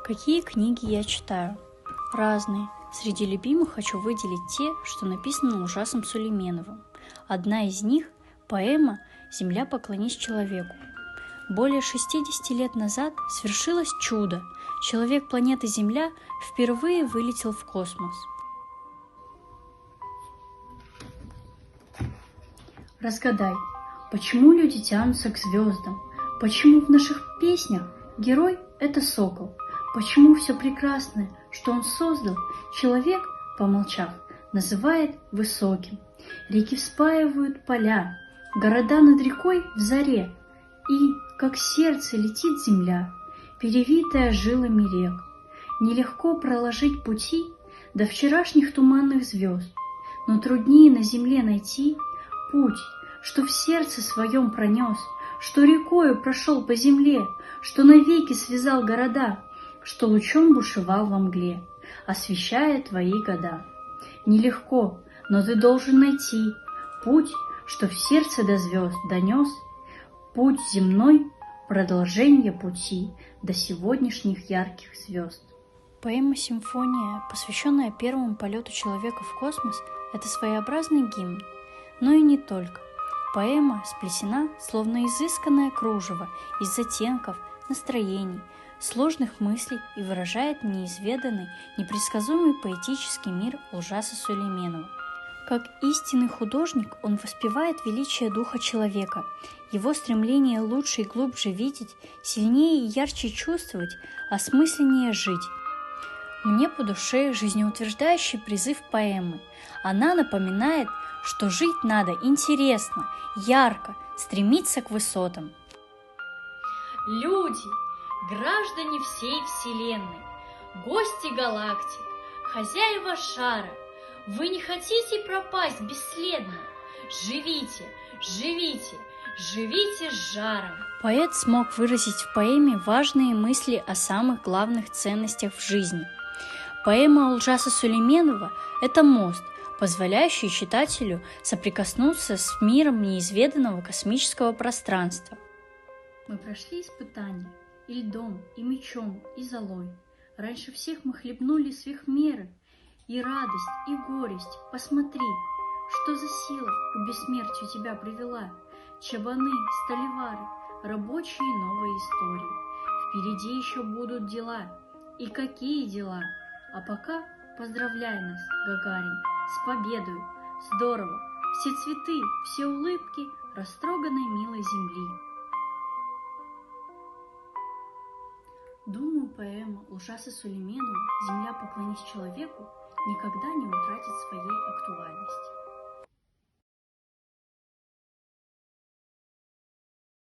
Какие книги я читаю? Разные. Среди любимых хочу выделить те, что написаны Ильшасом Сулейменовым. Одна из них – поэма «Земля, поклонись человеку». Более 60 лет назад свершилось чудо. Человек планеты Земля впервые вылетел в космос. Разгадай, почему люди тянутся к звездам? Почему в наших песнях герой – это сокол? Почему все прекрасное, что он создал, человек, помолчав, называет высоким? Реки вспаивают поля, города над рекой в заре, и, как сердце, летит земля, перевитая жилами рек. Нелегко проложить пути до вчерашних туманных звезд, но труднее на земле найти путь, что в сердце своем пронес, что рекою прошел по земле, что навеки связал города, что лучом бушевал во мгле, освещая твои года. Нелегко, но ты должен найти путь, что в сердце до звезд донес, путь земной, продолжение пути до сегодняшних ярких звезд. Поэма-симфония, посвященная первому полету человека в космос, это своеобразный гимн, но и не только. Поэма сплетена, словно изысканное кружево из оттенков, настроений, сложных мыслей и выражает неизведанный, непредсказуемый поэтический мир Ильшаса Сулейменова. Как истинный художник он воспевает величие духа человека, его стремление лучше и глубже видеть, сильнее и ярче чувствовать, осмысленнее жить. Мне по душе жизнеутверждающий призыв поэмы. Она напоминает, что жить надо интересно, ярко, стремиться к высотам. Люди, граждане всей Вселенной, гости галактик, хозяева шара, вы не хотите пропасть бесследно? Живите, живите, живите с жаром. Поэт смог выразить в поэме важные мысли о самых главных ценностях в жизни. Поэма Ильшаса Сулейменова – это мост, позволяющий читателю соприкоснуться с миром неизведанного космического пространства. Мы прошли испытания и льдом, и мечом, и золой. Раньше всех мы хлебнули сверх меры, и радость, и горесть. Посмотри, что за сила к бессмертию тебя привела. Чабаны, сталевары, рабочие новой истории. Впереди еще будут дела. И какие дела? А пока поздравляй нас, Гагарин, с победой. Здорово, все цветы, все улыбки растроганной милой земли. Думаю, поэма Ильшаса Сулейменова «Земля, поклонись человеку» никогда не утратит своей актуальности.